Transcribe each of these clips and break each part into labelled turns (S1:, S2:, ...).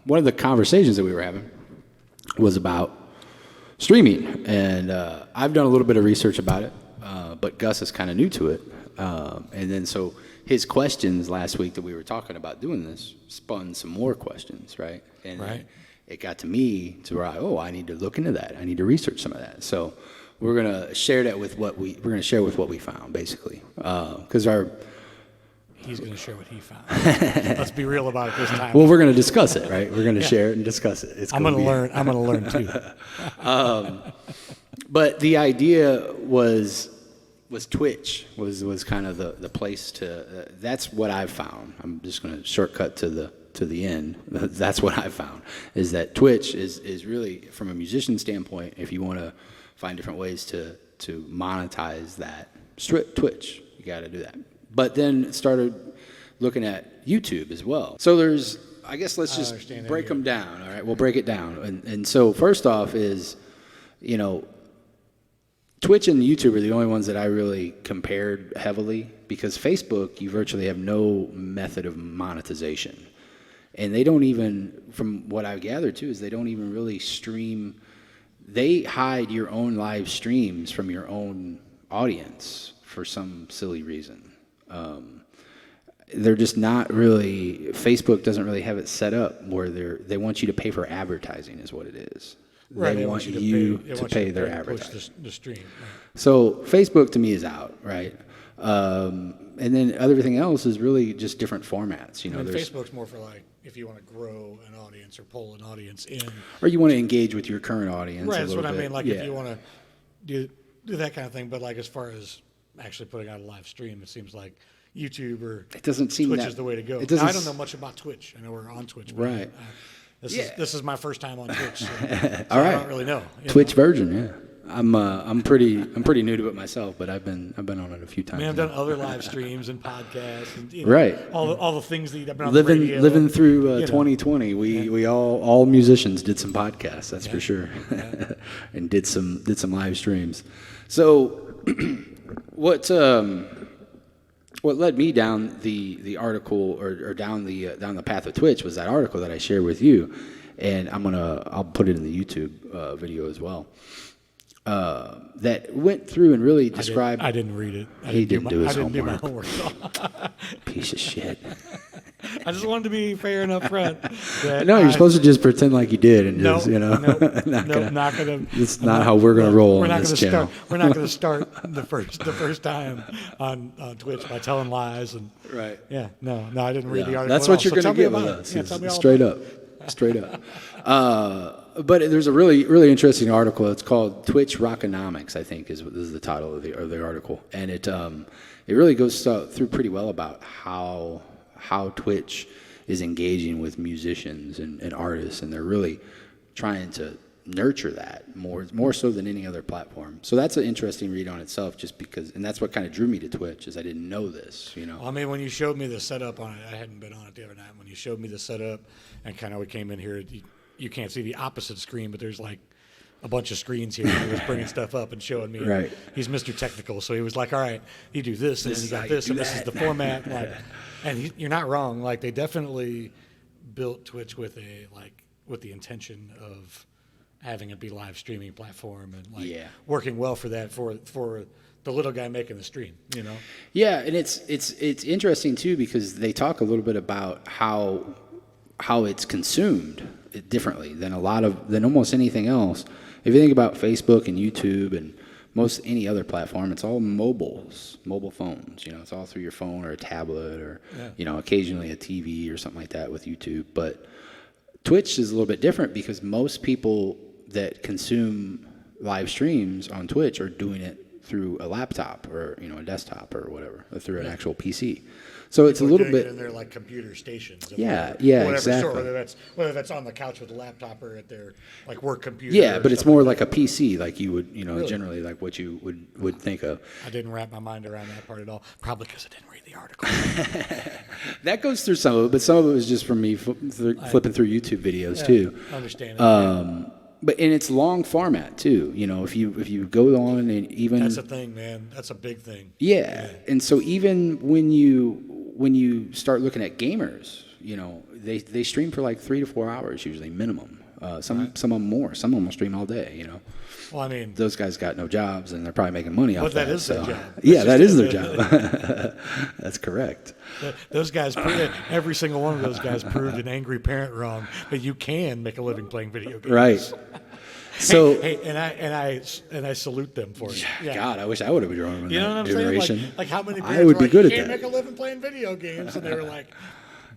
S1: one of the conversations that we were having was about streaming, and I've done a little bit of research about it, but Gus is kind of new to it, and then so his questions last week that we were talking about doing this spun some more questions, right? And it got to me to where I need to look into that. I need to research some of that. So we're gonna share that with what we found, basically, because
S2: he's going to share what he found. Let's be real about it this time.
S1: Well, we're going to discuss it, right? We're going to share it and discuss it.
S2: I'm going to learn. I'm going to learn too.
S1: But the idea was Twitch was kind of the place to. That's what I've found. I'm just going to shortcut to the end. That's what I found is that Twitch is really, from a musician standpoint, if you want to find different ways to monetize that, Twitch, you got to do that. But then started looking at YouTube as well. So let's just break them down. All right, we'll break it down. And so first off is, Twitch and YouTube are the only ones that I really compared heavily, because Facebook, you virtually have no method of monetization. And they don't even, from what I've gathered too, is they don't even really stream. They hide your own live streams from your own audience for some silly reason. They're just not really. Facebook doesn't really have it set up where they want you to pay for advertising, is what it is.
S2: Right,
S1: they want you to pay their advertising.
S2: Push the stream. Right.
S1: So Facebook to me is out, right? And then everything else is really just different formats.
S2: Facebook's more for like if you want to grow an audience or pull an audience in,
S1: or you want to engage with your current audience.
S2: Right, that's what I mean. Like if you want to do that kind of thing, but like as far as actually putting out a live stream, it seems like YouTube or Twitch is the way to go. Now, I don't know much about Twitch. I know we're on Twitch, but
S1: right?
S2: This is my first time on Twitch. So
S1: all right,
S2: I don't really know.
S1: Twitch version, yeah. I'm pretty new to it myself, but I've been on it a few times.
S2: I mean, I've done other live streams and podcasts, and
S1: right?
S2: All the things that I've been on
S1: living
S2: the radio,
S1: living through 2020. We all musicians did some podcasts, that's for sure, and did some live streams. So what led me down the article or down the path of Twitch was that article that I shared with you, and I'll put it in the YouTube video as well. That went through and really described.
S2: I didn't read it.
S1: He didn't do his homework.
S2: I didn't do my homework.
S1: Piece of shit.
S2: I just wanted to be fair and upfront.
S1: No, you're supposed to just pretend like you did and just,
S2: not gonna.
S1: It's not how we're gonna roll on this channel.
S2: We're not gonna start the first time on Twitch by telling lies and.
S1: Right.
S2: Yeah. No, I didn't read the article.
S1: That's what you're gonna get with us. Yeah, straight up. But there's a really, really interesting article. It's called Twitch Rockonomics, I think, is the title of the article, and it really goes through pretty well about how Twitch is engaging with musicians and artists, and they're really trying to nurture that more so than any other platform. So that's an interesting read on itself, just because, and that's what kind of drew me to Twitch, is I didn't know this,
S2: I mean, when you showed me the setup on it, I hadn't been on it the other night. When you showed me the setup, and kind of we came in here, you can't see the opposite screen, but there's like a bunch of screens here. He was bringing stuff up and showing me.
S1: Right.
S2: He's Mr. Technical, so he was like, "All right, you do this, and then you got this, and this is the format." Like, and you're not wrong. Like, they definitely built Twitch with the intention of having it be live streaming platform and working well for that for the little guy making the stream.
S1: Yeah, and it's interesting too, because they talk a little bit about how it's consumed differently than almost anything else. If you think about Facebook and YouTube and most any other platform, it's all mobile phones. It's all through your phone or a tablet or occasionally a TV or something like that with YouTube. But Twitch is a little bit different, because most people that consume live streams on Twitch are doing it through a laptop or a desktop or whatever, or through an actual PC. So it's a little bit
S2: in their like computer stations.
S1: Exactly.
S2: Sort, whether that's on the couch with a laptop or at their like work computer.
S1: Yeah, but it's more like a PC, like you would really? Generally like what you would think of.
S2: I didn't wrap my mind around that part at all. Probably because I didn't read the article.
S1: That goes through some of it, but some of it was just from me flipping through YouTube videos too.
S2: Understand.
S1: But in its long format too, if you go on and even
S2: that's a thing, man. That's a big thing.
S1: Yeah. And so even when you start looking at gamers, they stream for like 3 to 4 hours usually minimum. Some of them more. Some of them will stream all day.
S2: Well, I mean,
S1: those guys got no jobs and they're probably making money off that.
S2: But that is their job.
S1: Yeah, that is their job. That's correct.
S2: Those guys, every single one of those guys proved an angry parent wrong, that you can make a living playing video games.
S1: Right. So,
S2: and I salute them for it. Yeah.
S1: God, I wish I would have been drawn in
S2: You know what
S1: that
S2: I'm
S1: generation.
S2: saying? Like how many parents
S1: I would
S2: were
S1: be
S2: like,
S1: good
S2: you
S1: at
S2: can't
S1: that.
S2: make a living playing video games, and they were like,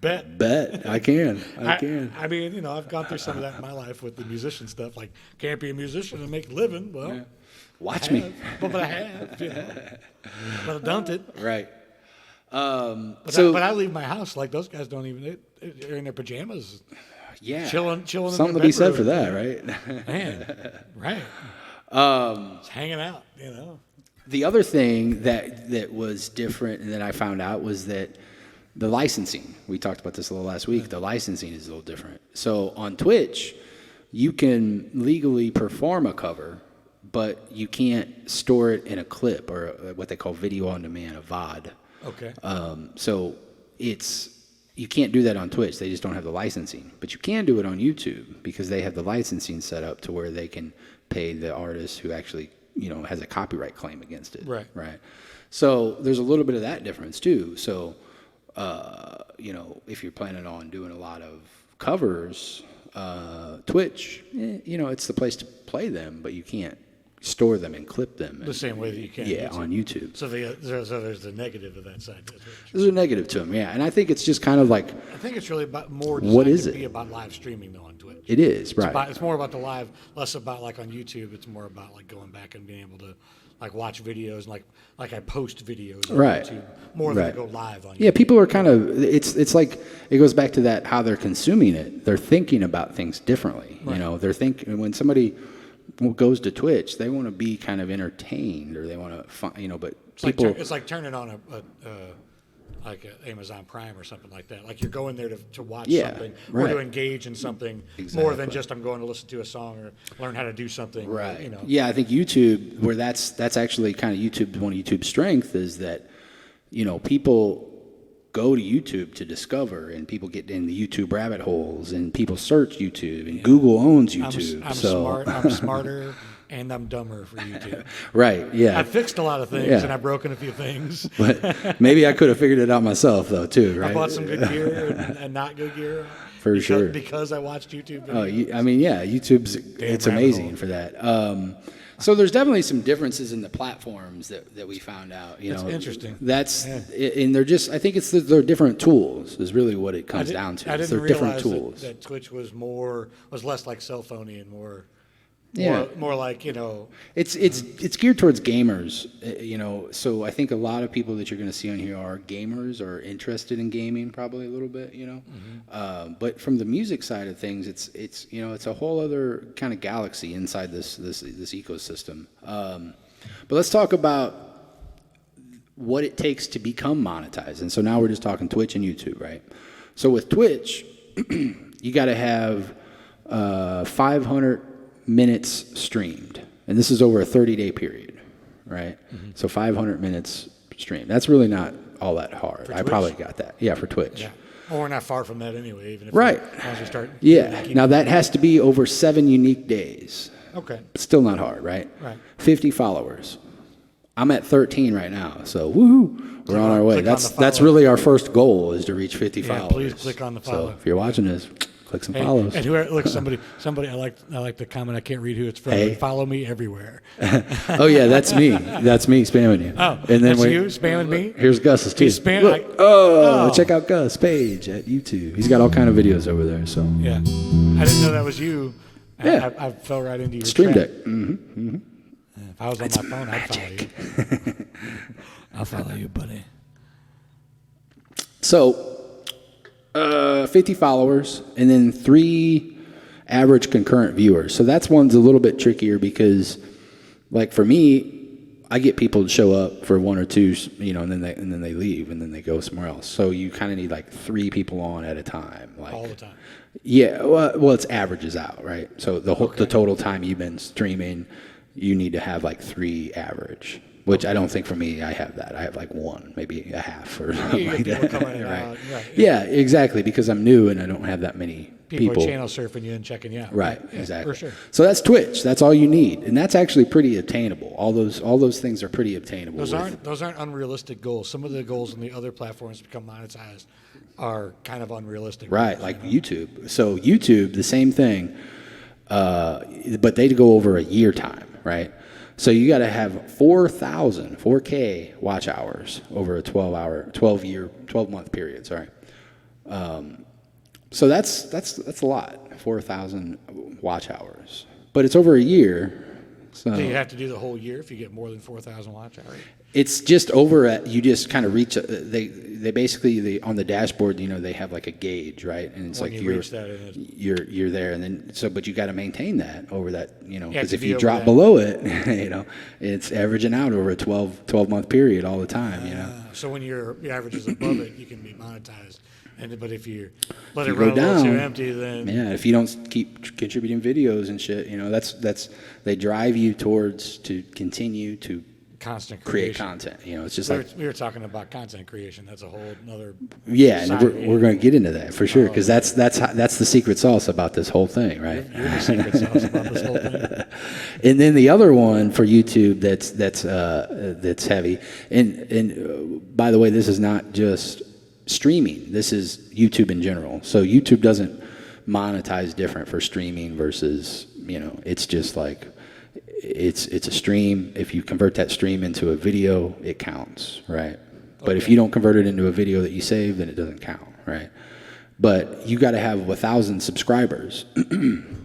S2: bet.
S1: I can. I can.
S2: I mean, I've gone through some of that in my life with the musician stuff. Like, can't be a musician and make a living. Well,
S1: Yeah. Watch me.
S2: But I have, But I done it.
S1: Right.
S2: But I leave my house like those guys don't even. They're in their pajamas.
S1: Yeah.
S2: Chilling.
S1: Something to be said for that, right?
S2: Man, right. Just hanging out,
S1: The other thing that was different and that I found out was that the licensing. We talked about this a little last week. The licensing is a little different. So on Twitch, you can legally perform a cover, but you can't store it in a clip or what they call video on demand, a VOD.
S2: Okay.
S1: So you can't do that on Twitch. They just don't have the licensing. But you can do it on YouTube because they have the licensing set up to where they can pay the artist who actually, has a copyright claim against it.
S2: Right.
S1: Right. So there's a little bit of that difference too. So, if you're planning on doing a lot of covers, Twitch, it's the place to play them, but you can't store them and clip them.
S2: The same way that you can.
S1: Yeah, on YouTube.
S2: So there's the negative of that side.
S1: There's a negative to them, yeah. And I think it's just kind of like,
S2: I think it's really about more.
S1: What is
S2: to
S1: it?
S2: Be about live streaming though on Twitch.
S1: It is, right.
S2: It's more about the live, less about like on YouTube. It's more about like going back and being able to like watch videos, like I post videos on
S1: Right.
S2: YouTube more than I go live on YouTube.
S1: Yeah, people are kind of, it's like, it goes back to that, how they're consuming it. They're thinking about things differently.
S2: Right.
S1: They're thinking, when somebody goes to Twitch, they want to be kind of entertained, or they want to find, but people.
S2: It's like turning on like a Amazon Prime or something like that. Like you're going there to watch something or to engage in something more than just I'm going to listen to a song or learn how to do something.
S1: Right. Yeah, I think YouTube, where that's actually kind of one of YouTube's strength is that, people go to YouTube to discover, and people get in the YouTube rabbit holes, and people search YouTube, and Google owns YouTube.
S2: I'm smarter and I'm dumber for YouTube.
S1: Right, yeah.
S2: I fixed a lot of things and I've broken a few things.
S1: But maybe I could have figured it out myself, though, too, right?
S2: I bought some good gear and not good gear.
S1: Sure.
S2: Because I watched YouTube videos.
S1: YouTube's it's amazing for that. So there's definitely some differences in the platforms that we found out.
S2: It's interesting.
S1: And they're just, I think they're different tools is really what it comes down to.
S2: I didn't
S1: they're different
S2: realize
S1: tools.
S2: that Twitch was less like cell phony and more like,
S1: It's geared towards gamers, so I think a lot of people that you're going to see on here are gamers or interested in gaming probably a little bit, but from the music side of things, it's a whole other kind of galaxy inside this ecosystem. But let's talk about what it takes to become monetized. And so now we're just talking Twitch and YouTube, right? So with Twitch, you got to have 500 minutes streamed, and this is over a 30-day period, right? Mm-hmm. So 500 minutes streamed. That's really not all that hard. I probably got that. Yeah, for Twitch.
S2: Yeah. Well, we're not far from that anyway, even if
S1: as
S2: we start.
S1: Yeah. Now that has to be over 7 unique days.
S2: Okay.
S1: Still not hard, right?
S2: Right.
S1: 50 followers. I'm at 13 right now, so woohoo, we're on our way. That's really our first goal, is to reach 50 followers.
S2: Please click on the follow.
S1: So if you're watching this, click some follows.
S2: And somebody I like the comment. I can't read who it's from. Hey. Follow me everywhere.
S1: Oh yeah, that's me. That's me spamming you.
S2: Oh, and then you spamming me.
S1: Here's Gus's too. Check out Gus Page at YouTube. He's got all kind of videos over there. So
S2: yeah, I didn't know that was you.
S1: Yeah,
S2: I fell right into your
S1: Stream
S2: trap.
S1: Deck. Mm-hmm. Mm-hmm.
S2: If I was on my phone, magic. I'd follow you. I'll follow you, buddy.
S1: So. 50 followers, and then 3 average concurrent viewers. So that's one's a little bit trickier because, like for me, I get people to show up for 1 or 2, and then they leave, and then they go somewhere else. So you kind of need like 3 people on at a time, like
S2: all the time.
S1: Yeah, well, it's averages out, right? So the total time you've been streaming, you need to have like 3 average. which I don't think for me I have that. I have like one, maybe a half or something
S2: You
S1: like
S2: get people
S1: that.
S2: coming in and
S1: Right.
S2: out, right.
S1: Yeah, exactly, because I'm new and I don't have that many
S2: People
S1: people.
S2: are channel surfing you and checking you out.
S1: Right,
S2: Yeah,
S1: exactly.
S2: for sure.
S1: So that's Twitch. That's all you need, and that's actually pretty obtainable. All those things are pretty obtainable.
S2: Those aren't unrealistic goals. Some of the goals on the other platforms to become monetized are kind of unrealistic.
S1: Right,
S2: goals,
S1: like
S2: you know?
S1: YouTube. So YouTube, the same thing, but they go over a year time, right? So you got to have 4K watch hours over a 12 month period. Sorry. So that's a lot, 4,000 watch hours. But it's over a year. So
S2: Do you have to do the whole year if you get more than 4,000 watch hours?
S1: it's just over at, you just kind of reach, they basically, on the dashboard, you know, they have like a gauge, right? And it's
S2: When
S1: like
S2: you reach that,
S1: you're there, and then, so, but you got to maintain that over that, you know,
S2: You have
S1: because
S2: to
S1: if
S2: be
S1: you
S2: over
S1: drop
S2: that.
S1: below it, you know, it's averaging out over a 12 month period all the time, you know.
S2: So when your average is above it, you can be monetized. But if you let it
S1: You go
S2: run a little too
S1: down,
S2: empty, then
S1: Yeah, if you don't keep contributing videos and shit, you know, that's they drive you towards to continue to
S2: constant
S1: create
S2: creation.
S1: content. You know, it's just
S2: We were talking about content creation. That's a whole other.
S1: yeah, and
S2: side,
S1: we're going to get into that for sure, because that's the secret sauce about this whole thing, right?
S2: You're the secret sauce about this whole thing.
S1: And then the other one for YouTube that's heavy, and by the way, this is not just streaming. This is YouTube in general. So YouTube doesn't monetize different for streaming versus, you know, it's just like it's a stream. If you convert that stream into a video, it counts, right? But if you don't convert it into a video that you save, then it doesn't count, right? But you got to have 1,000 subscribers,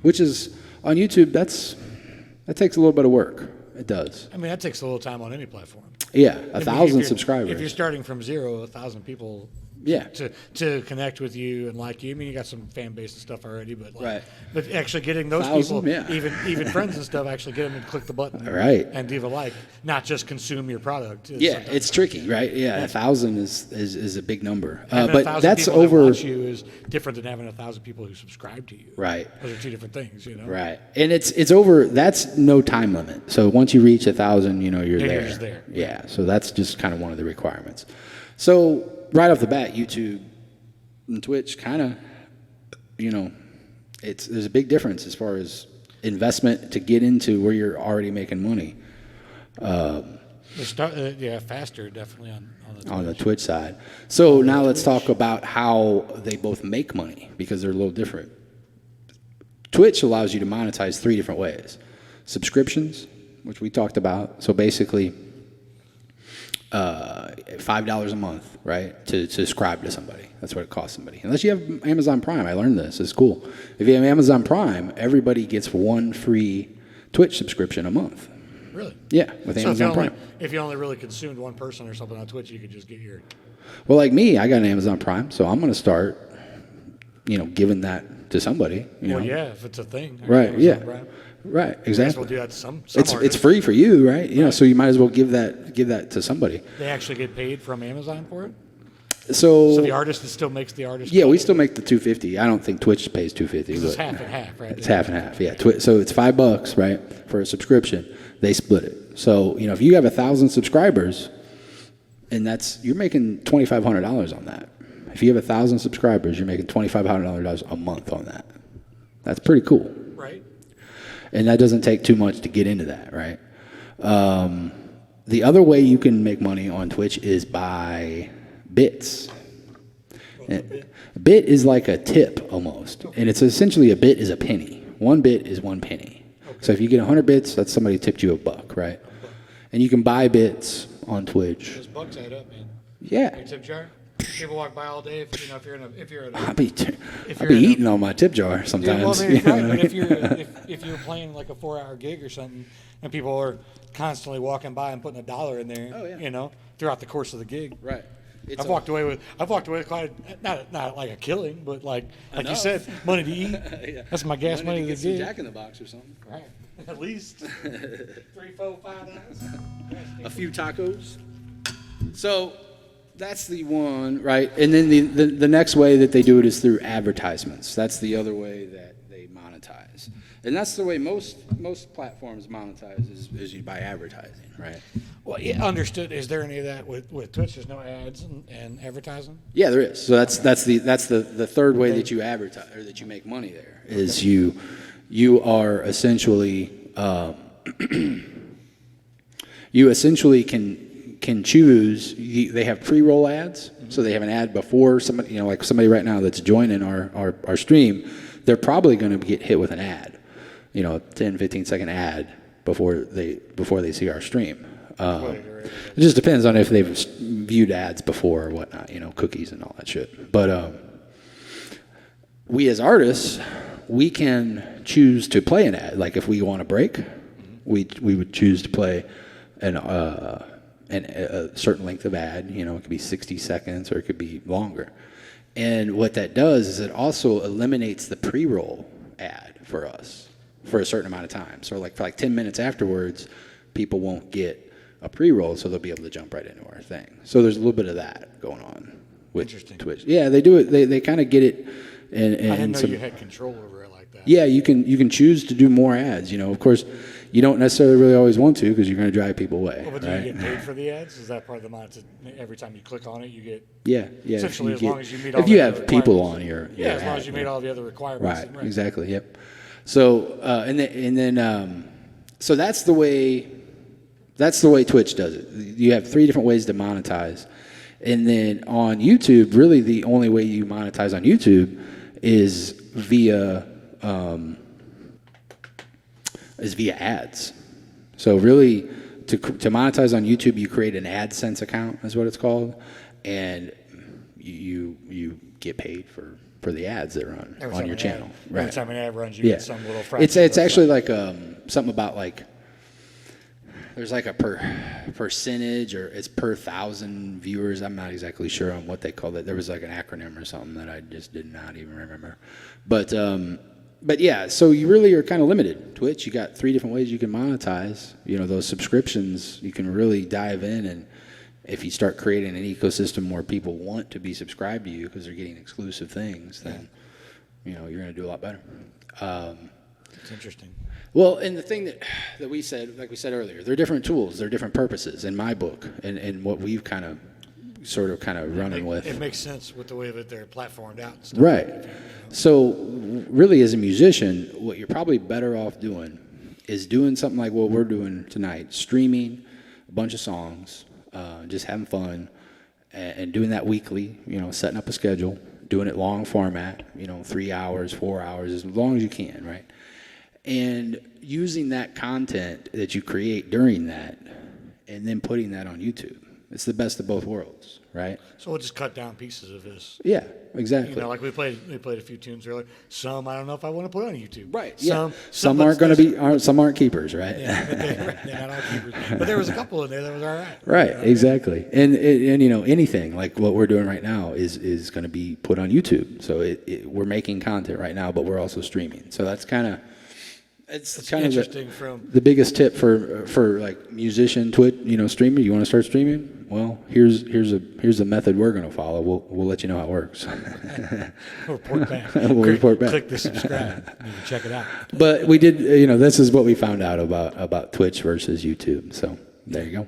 S1: which is on YouTube. That takes a little bit of work. It does.
S2: I mean, that takes a little time on any platform.
S1: Yeah,
S2: I mean,
S1: 1,000
S2: if
S1: subscribers.
S2: If you're starting from zero, 1,000 people.
S1: Yeah.
S2: To connect with you and like you. I mean, you got some fan base and stuff already, but
S1: Right.
S2: But actually getting those
S1: 1,000,
S2: people,
S1: yeah.
S2: even friends and stuff, actually get them to click the button,
S1: Right.
S2: and leave a like, not just consume your product.
S1: Yeah,
S2: Sometimes-
S1: it's tricky, right? Yeah, 1,000 is a big number.
S2: Having
S1: But
S2: 1,000
S1: that's
S2: people that
S1: over.
S2: watch you is different than having 1,000 people who subscribe to you.
S1: Right.
S2: Those are two different things, you know.
S1: Right, and it's over. That's no time limit. So once you reach 1,000, you know you're
S2: Yeah,
S1: there.
S2: you're just there.
S1: Yeah, so that's just kind of one of the requirements. So right off the bat, YouTube and Twitch kind of, you know, there's a big difference as far as investment to get into where you're already making money.
S2: They start, faster definitely
S1: On the Twitch side. So now let's talk about how they both make money, because they're a little different. Twitch allows you to monetize 3 different ways. Subscriptions, which we talked about. So basically, $5 a month, right, to subscribe to somebody. That's what it costs somebody. Unless you have Amazon Prime. I learned this. It's cool. If you have Amazon Prime, everybody gets 1 free Twitch subscription a month.
S2: Really?
S1: Yeah, with Amazon Prime.
S2: If you only really consumed one person or something on Twitch, you could just get your.
S1: Well, like me, I got an Amazon Prime, so I'm going to start, you know, giving that to somebody. You
S2: Well,
S1: know?
S2: yeah, if it's a thing.
S1: Right.
S2: Amazon
S1: Yeah.
S2: Prime.
S1: Right.
S2: Might as
S1: Exactly.
S2: well do that to some
S1: It's
S2: artists.
S1: free for you, right? You know, so you might as well give that to somebody.
S2: They actually get paid from Amazon for it.
S1: So,
S2: So the artist still makes the artist.
S1: yeah, we still make the $250. I don't think Twitch pays $250.
S2: It's
S1: but
S2: half and half, right?
S1: It's half and half. Yeah. So it's $5, right, for a subscription. They split it. So you know, if you have 1,000 subscribers, and you're making $2,500 on that. If you have 1,000 subscribers, you're making $2,500 a month on that. That's pretty cool.
S2: Right.
S1: And that doesn't take too much to get into that, right? The other way you can make money on Twitch is by bits.
S2: What's a bit?
S1: A bit is like a tip almost, and it's essentially a bit is a penny. 1 bit is 1 penny.
S2: Okay.
S1: So if you get 100 bits, that's somebody tipped you $1, right? And you can buy bits on Twitch.
S2: Those bucks add up, man.
S1: Yeah,
S2: Your tip jar. People walk by all day. If you're in a
S1: I'll be
S2: you're in a-
S1: eating on my tip jar
S2: Yeah,
S1: sometimes.
S2: well, I mean,
S1: you know
S2: right,
S1: what I
S2: but
S1: mean?
S2: if you're playing like a 4-hour gig or something, and people are constantly walking by and putting $1 in there,
S1: Oh, yeah.
S2: you know, throughout the course of the gig.
S1: Right.
S2: I've walked away with quite not like a killing, but like you
S1: Enough.
S2: said, money to eat.
S1: Yeah.
S2: That's my gas money to the gig.
S1: Jack in the Box or something.
S2: Right, at least $3, $4, $5.
S1: A few tacos. So that's the one, right? And then the next way that they do it is through advertisements. That's the other way that they monetize. And that's the way most platforms monetize is you buy advertising, right?
S2: Well, yeah, understood. Is there any of that with Twitch? There's no ads and advertising?
S1: Yeah, there is. So that's the third way that you advertise or that you make money there is you are essentially you essentially can choose. They have pre-roll ads, so they have an ad before somebody, like somebody right now that's joining our stream. They're probably going to get hit with an ad, 10, 15 second ad before they see our stream. It just depends on if they've viewed ads before or whatnot, cookies and all that shit. But we as artists, we can choose to play an ad. Like if we want a break, we would choose to play a certain length of ad. It could be 60 seconds or it could be longer. And what that does is it also eliminates the pre-roll ad for us for a certain amount of time. So for 10 minutes afterwards, people won't get a pre-roll, so they'll be able to jump right into our thing. So there's a little bit of that going on with Twitch. Yeah, they do it. They kind of get it. And
S2: I didn't know you had control over it like that.
S1: Yeah, you can choose to do more ads. Of course, you don't necessarily really always want to because you're going to drive people away.
S2: Well, but do you get paid for the ads? Is that part of the monetization? Every time you click on it, you get
S1: yeah.
S2: Essentially, as long as you meet all
S1: if you have people on your
S2: as long as you meet all the other requirements.
S1: Right. Exactly. Yep. So so that's the way Twitch does it. You have 3 different ways to monetize, and then on YouTube, really the only way you monetize on YouTube is via ads. So really, to monetize on YouTube, you create an AdSense account, is what it's called, and you get paid for the ads that run on your channel. Right.
S2: Every time an ad runs, you get some little fraction.
S1: It's actually like something about there's like a percentage or it's per 1,000 viewers. I'm not exactly sure on what they called it. There was like an acronym or something that I just did not even remember. But yeah, so you really are kind of limited. Twitch, you got 3 different ways you can monetize. Those subscriptions, you can really dive in, and if you start creating an ecosystem where people want to be subscribed to you because they're getting exclusive things, then you're going to do a lot better.
S2: It's interesting.
S1: Well, and the thing that we said, like we said earlier, they're different tools, they're different purposes in my book, and what we've kind of running with.
S2: It makes sense with the way that they're platformed out.
S1: Right. So really, as a musician, what you're probably better off doing is doing something like what we're doing tonight, streaming a bunch of songs, just having fun, and doing that weekly, setting up a schedule, doing it long format, 3 hours, 4 hours, as long as you can, right? And using that content that you create during that and then putting that on YouTube. It's the best of both worlds, right?
S2: So we'll just cut down pieces of this.
S1: Yeah, exactly.
S2: Like we played a few tunes earlier. Some I don't know if I want to put on YouTube.
S1: Right. Yeah. Some aren't going to be. Some aren't keepers, right?
S2: Yeah, they're not all keepers. But there was a couple in there that was all right.
S1: Right. Exactly. And anything like what we're doing right now is going to be put on YouTube. So we're making content right now, but we're also streaming. So that's kind of. It's kind of the biggest tip for like musician Twitch, streamer. You want to start streaming? Well, here's a method we're going to follow. We'll let you know how it works.
S2: Report back.
S1: We'll report back.
S2: Click the subscribe. You can check it out.
S1: But we did, this is what we found out about Twitch versus YouTube. So there you go.